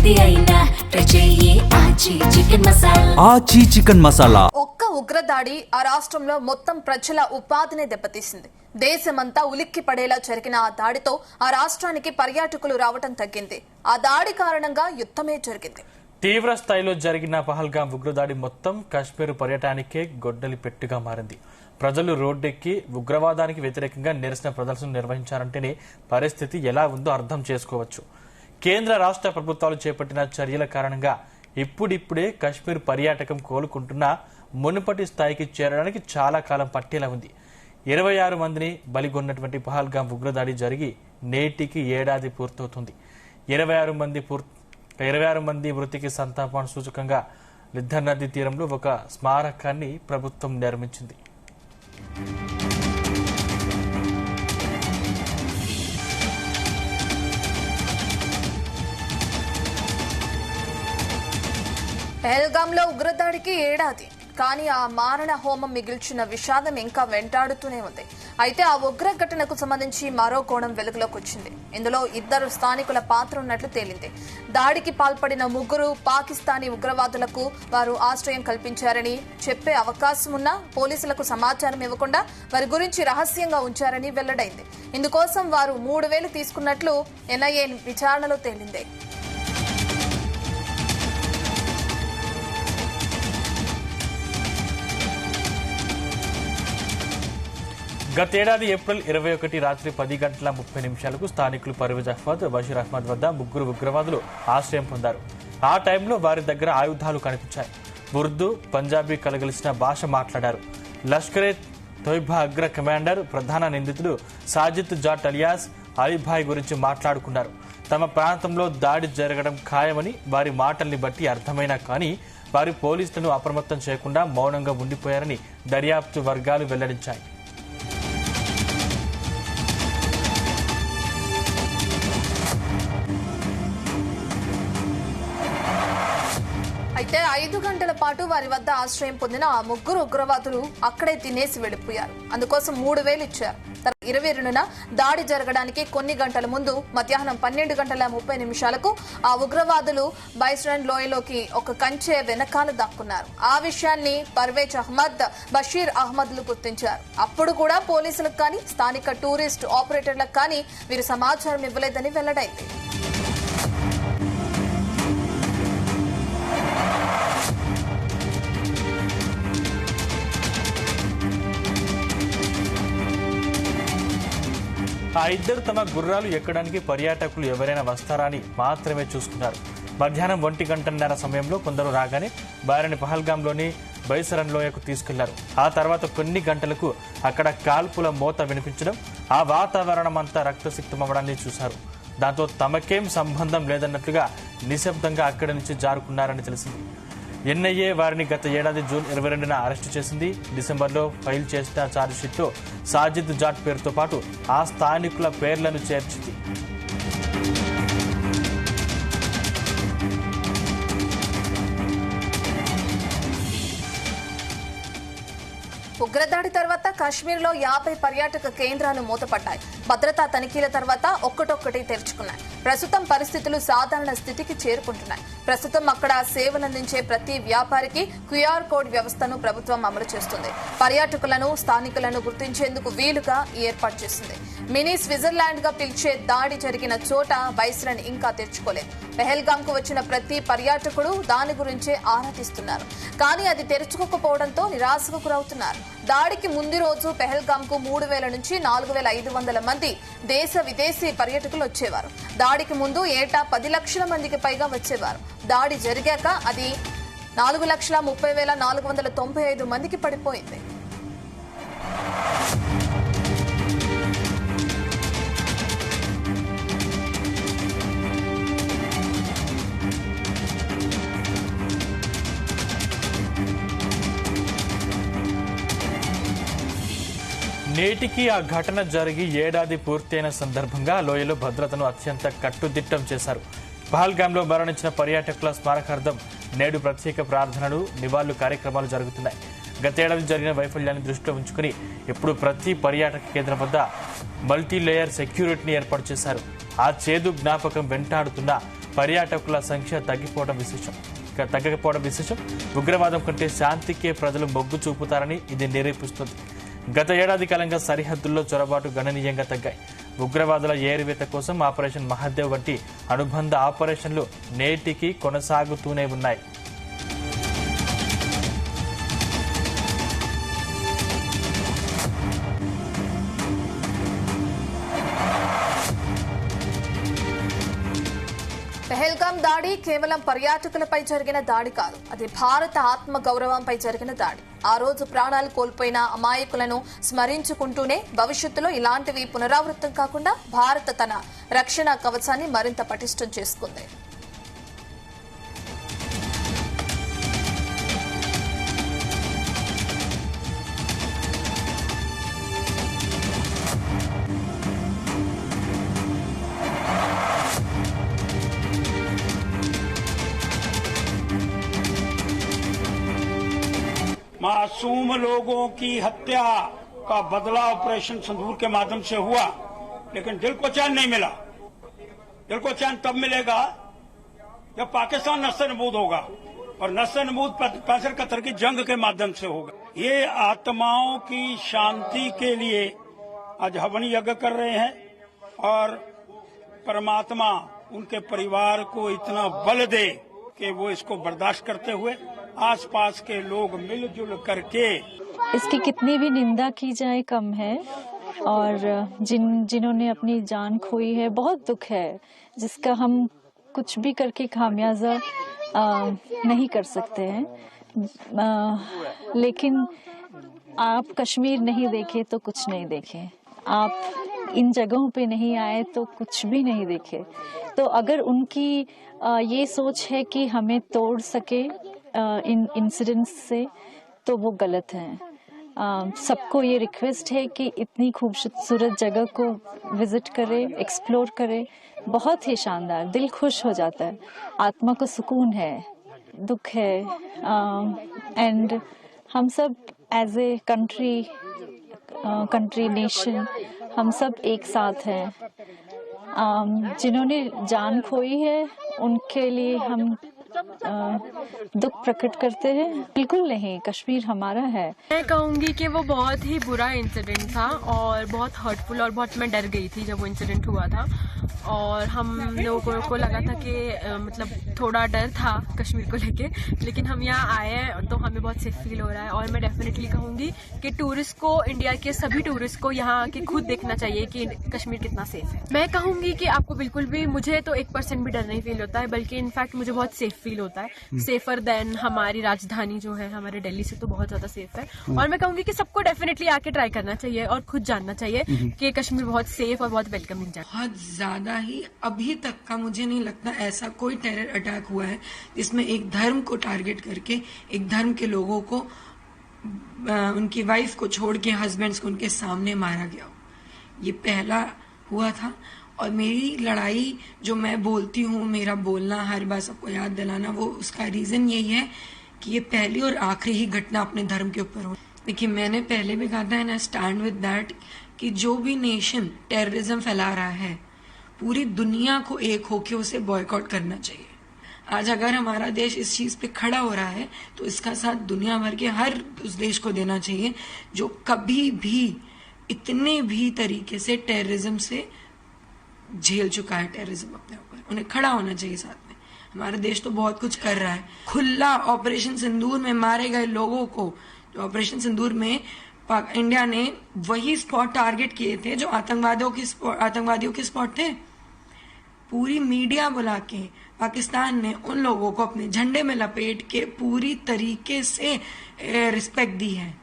ఏది అయినా ట్రై చెయ్యి ఆచి చికెన్ మసాలా. ఒక్క ఉగ్రదాడి ఆ రాష్ట్రంలో మొత్తం ప్రజల ఉపాధిని దెబ్బతీసింది. దేశమంతా ఉలిక్కి పడేలా జరిగిన ఆ దాడితో ఆ రాష్ట్రానికి పర్యాటకులు రావటం తగ్గింది. ఆ దాడి కారణంగా యుద్ధమే జరిగింది. తీవ్ర స్థాయిలో జరిగిన పహల్గాం ఉగ్రదాడి మొత్తం కాశ్మీర్ పర్యటనకే గొడ్డలి పెట్టుగా మారింది. ప్రజలు రోడ్డెక్కి ఉగ్రవాదానికి వ్యతిరేకంగా నిరసన ప్రదర్శన నిర్వహించారంటేనే పరిస్థితి ఎలా ఉందో అర్థం చేసుకోవచ్చు. కేంద్ర రాష్ట్ర ప్రభుత్వాలు చేపట్టిన చర్యల కారణంగా ఇప్పుడిప్పుడే కాశ్మీర్ పర్యాటకం కోలుకుంటున్నా మునుపటి స్థాయికి చేరడానికి చాలా కాలం పట్టేలా ఉంది. 26 మందిని బలిగొన్నటువంటి పహల్గాం ఉగ్రదాడి జరిగి నేటికి ఏడాది పూర్తవుతుంది. 26 మంది మృతికి సంతాప సూచకంగా లిద్దర్ నదీ తీరంలో ఒక స్మారకాన్ని ప్రభుత్వం నిర్మించింది. పహల్గాంలో ఉగ్రదాడికి ఏడాది, కానీ ఆ మారణ హోమం మిగిల్చిన విషాదం ఇంకా వెంటాడుతూనే ఉంది. అయితే ఆ ఉగ్ర ఘటనకు సంబంధించి మరో కోణం వెలుగులోకి వచ్చింది. ఇందులో 2 స్థానికుల పాత్ర ఉన్నట్లు తేలింది. దాడికి పాల్పడిన 3 పాకిస్తానీ ఉగ్రవాదులకు వారు ఆశ్రయం కల్పించారని, చెప్పే అవకాశం ఉన్నా పోలీసులకు సమాచారం ఇవ్వకుండా వారి గురించి రహస్యంగా ఉంచారని వెల్లడైంది. ఇందుకోసం వారు 3,000 తీసుకున్నట్లు ఎన్ఐఏ విచారణలో తేలింది. గతేడాది ఏప్రిల్ 21 రాత్రి 10:30 స్థానికులు పర్వేజ్ అహ్మద్, బషీర్ అహ్మద్ వద్ద 3 ఉగ్రవాదులు ఆశ్రయం పొందారు. ఆ టైంలో వారి దగ్గర ఆయుధాలు కనిపించాయి. ఉర్దూ, పంజాబీ కలగలిసిన భాష మాట్లాడారు. లష్కరే తోయిబా అగ్ర కమాండర్, ప్రధాన నిందితుడు సాజిద్ జాట్ అలియాస్ అలీభాయ్ గురించి మాట్లాడుకున్నారు. తమ ప్రాంతంలో దాడి జరగడం ఖాయమని వారి మాటల్ని బట్టి అర్థమైనా కానీ వారి పోలీసులను అప్రమత్తం చేయకుండా మౌనంగా ఉండిపోయారని దర్యాప్తు వర్గాలు వెల్లడించాయి. అయితే 5 గంటల పాటు వారి వద్ద ఆశ్రయం పొందిన ఆ 3 ఉగ్రవాదులు అక్కడే తినేసి వెళ్లిపోయారు. అందుకోసం 3,000 ఇచ్చారు. 22న దాడి జరగడానికి కొన్ని గంటల ముందు మధ్యాహ్నం 12:30 ఆ ఉగ్రవాదులు బైస్రాన్ లోయలోకి ఒక కంచె వెనకాల దాక్కున్నారు. ఆ విషయాన్ని పర్వేజ్ అహ్మద్, బషీర్ అహ్మద్లు గుర్తించారు. అప్పుడు కూడా పోలీసులకు కానీ స్థానిక టూరిస్ట్ ఆపరేటర్లకు కానీ వీరు సమాచారం ఇవ్వలేదని వెల్లడైంది. ఆ ఇద్దరు తమ గుర్రాలు ఎక్కడానికి పర్యాటకులు ఎవరైనా వస్తారా అని మాత్రమే చూసుకున్నారు. మధ్యాహ్నం 1:30 సమయంలో కొందరు రాగానే వారిని పహల్గాంలోని బైసరన్ లోయకు తీసుకెళ్లారు. ఆ తర్వాత కొన్ని గంటలకు అక్కడ కాల్పుల మోత వినిపించడం, ఆ వాతావరణం అంతా రక్తసిక్తమవడాన్ని చూశారు. దాంతో తమకేం సంబంధం లేదన్నట్లుగా నిశ్శబ్దంగా అక్కడి నుంచి జారుకున్నారని తెలిసింది. ఎన్ఐఏ వారిని గత ఏడాది జూన్ 22న అరెస్టు చేసింది. డిసెంబర్లో ఫైల్ చేసిన ఛార్జ్షీట్లో సాజిద్ జాట్ పేరుతో పాటు ఆ స్థానికుల పేర్లను చేర్చింది. ఉగ్రదాడి తర్వాత కాశ్మీర్లో 50 పర్యాటక కేంద్రాలు మూతపడ్డాయి. భద్రతా తనిఖీల తర్వాత ఒక్కటొక్కటి తెరుచుకున్నాయి. ప్రస్తుతం పరిస్థితులు సాధారణ స్థితికి చేరుకుంటున్నాయి. ప్రస్తుతం అక్కడ సేవలందించే ప్రతి వ్యాపారికి QR కోడ్ వ్యవస్థను ప్రభుత్వం అమలు చేస్తుంది. పర్యాటకులను, స్థానికులను గుర్తించేందుకు వీలుగా ఏర్పాటు చేసింది. మినీ స్విట్జర్లాండ్ గా పిలిచే దాడి జరిగిన చోట బైస్రాన్ ఇంకా తెరుచుకోలేదు. పహల్గాం కు వచ్చిన ప్రతి పర్యాటకుడు దాని గురించే ఆరా తీస్తున్నారు. కానీ అది తెరుచుకోకపోవడంతో నిరాశకు గురవుతున్నారు. దాడికి ముందు రోజు పహల్గాం కు 3,000 నుంచి 4,500 మంది దేశ విదేశీ పర్యాటకులు వచ్చేవారు. దాడికి ముందు ఏటా 10 లక్షల మందికి పైగా వచ్చేవారు. దాడి జరిగాక అది 4,30,495 మందికి పడిపోయింది. నేటికి ఆ ఘటన జరిగి ఏడాది పూర్తయిన సందర్భంగా లోయలో భద్రతను అత్యంత కట్టుదిట్టం చేశారు. పహల్గాంలో మరణించిన పర్యాటకుల స్మారకార్థం నేడు ప్రత్యేక ప్రార్థనలు, నివాళులు కార్యక్రమాలు జరుగుతున్నాయి. గతేడాది జరిగిన వైఫల్యాన్ని దృష్టిలో ఉంచుకుని ఇప్పుడు ప్రతి పర్యాటక కేంద్రం వద్ద మల్టీ లేయర్ సెక్యూరిటీని ఏర్పాటు చేశారు. ఆ చేదు జ్ఞాపకం వెంటాడుతున్న పర్యాటకుల సంఖ్య తగ్గకపోవడం విశేషం. ఉగ్రవాదం కంటే శాంతికే ప్రజలు మొగ్గు చూపుతారని ఇది నిరూపిస్తుంది. గత ఏడాది కాలంగా సరిహద్దుల్లో చొరబాటు గణనీయంగా తగ్గాయి. ఉగ్రవాదుల ఏరివేత కోసం ఆపరేషన్ మహాదేవ్ వంటి అనుబంధ ఆపరేషన్లు నేటికి కొనసాగుతూనే ఉన్నాయి. పెహల్గాం దాడి కేవలం పర్యాటకులపై జరిగిన దాడి కాదు, అది భారత ఆత్మ గౌరవంపై జరిగిన దాడి. ఆ రోజు ప్రాణాలు కోల్పోయిన అమాయకులను స్మరించుకుంటూనే భవిష్యత్తులో ఇలాంటివి పునరావృతం కాకుండా భారత్ తన రక్షణ కవచాన్ని మరింత పటిష్టం చేసుకుంది. मासूम लोगों की हत्या का बदला ऑपरेशन सिंदूर के माध्यम से हुआ, लेकिन दिल को चैन नहीं मिला. दिल को चैन तब मिलेगा जब पाकिस्तान नस्तानबूद होगा, और नस्तानबूद पैसर कतर की जंग के माध्यम से होगा. ये आत्माओं की शांति के लिए आज हवन यज्ञ कर रहे हैं, और परमात्मा उनके परिवार को इतना बल दे कि वो इसको बर्दाश्त करते हुए आसपास के लोग मिलजुल करके. इसकी कितनी भी निंदा की जाए कम है, और जिन्होंने अपनी जान खोई है बहुत दुख है, जिसका हम कुछ भी करके खामियाजा नहीं कर सकते हैं. लेकिन आप कश्मीर नहीं देखे तो कुछ नहीं देखे, आप इन जगहों पे नहीं आए तो कुछ भी नहीं देखे. तो अगर उनकी ये सोच है कि हमें तोड़ सके इन इंसिडेंट्स से, तो वो गलत है. सबको ये रिक्वेस्ट है कि इतनी खूबसूरत जगह को विजिट करें, एक्सप्लोर करें. बहुत ही शानदार, दिल खुश हो जाता है, आत्मा को सुकून है, दुख है. एंड हम सब एज ए कंट्री नेशन हम सब एक साथ हैं. जिन्होंने जान खोई है उनके लिए हम दुख प्रकट करते हैं. बिल्कुल नहीं, कश्मीर हमारा है. मैं कहूँगी कि वो बहुत ही बुरा इंसिडेंट था और बहुत हर्टफुल, और बहुत मैं डर गई थी जब वो इंसिडेंट हुआ था. और हम लोगों को लगा था कि मतलब थोड़ा डर था कश्मीर को लेके, लेकिन हम यहाँ आए हैं तो हमें बहुत सेफ फील हो रहा है. और मैं डेफिनेटली कहूँगी कि टूरिस्ट को, इंडिया के सभी टूरिस्ट को यहाँ आके खुद देखना चाहिए कि कश्मीर कितना सेफ है. मैं कहूँगी कि आपको बिल्कुल भी, मुझे तो 1% भी डर नहीं फील होता है, बल्कि इनफैक्ट मुझे बहुत सेफ फील होता है. सेफर देन हमारी राजधानी जो है हमारे दिल्ली से तो बहुत ज्यादा सेफ है. और मैं कहूँगी कि सबको डेफिनेटली आके ट्राई करना चाहिए और खुद जानना चाहिए कि कश्मीर बहुत सेफ और बहुत वेलकमिंग जगह. बहुत ज्यादा ही अभी तक का मुझे नहीं लगता ऐसा कोई टेरर अटैक हुआ है जिसमें एक धर्म को टारगेट करके एक धर्म के लोगों को, उनकी वाइफ को छोड़ के हस्बैंड्स को उनके सामने मारा गया हो. ये पहला हुआ था. और मेरी लड़ाई जो मैं बोलती हूँ, मेरा बोलना, हर बार सबको याद दिलाना, वो उसका रीजन यही है कि ये पहली और आखिरी ही घटना अपने धर्म के ऊपर हो. देखिए, मैंने पहले भी कहा था and I stand with that कि जो भी नेशन टेररिज्म फैला रहा है, पूरी दुनिया को एक होके उसे बॉयकॉट करना चाहिए. आज अगर हमारा देश इस चीज पे खड़ा हो रहा है तो इसका साथ दुनिया भर के हर उस देश को देना चाहिए जो कभी भी इतने भी तरीके से टेररिज्म से झेल चुका है. टेररिज्म अपने ऊपर, उन्हें खड़ा होना चाहिए साथ में. हमारा देश तो बहुत कुछ कर रहा है. खुला ऑपरेशन सिंदूर में मारे गए लोगों को, जो ऑपरेशन सिंदूर में इंडिया ने वही स्पॉट टारगेट किए थे जो आतंकवादियों के स्पॉट थे. पूरी मीडिया बुला के पाकिस्तान ने उन लोगों को अपने झंडे में लपेट के पूरी तरीके से रिस्पेक्ट दी है.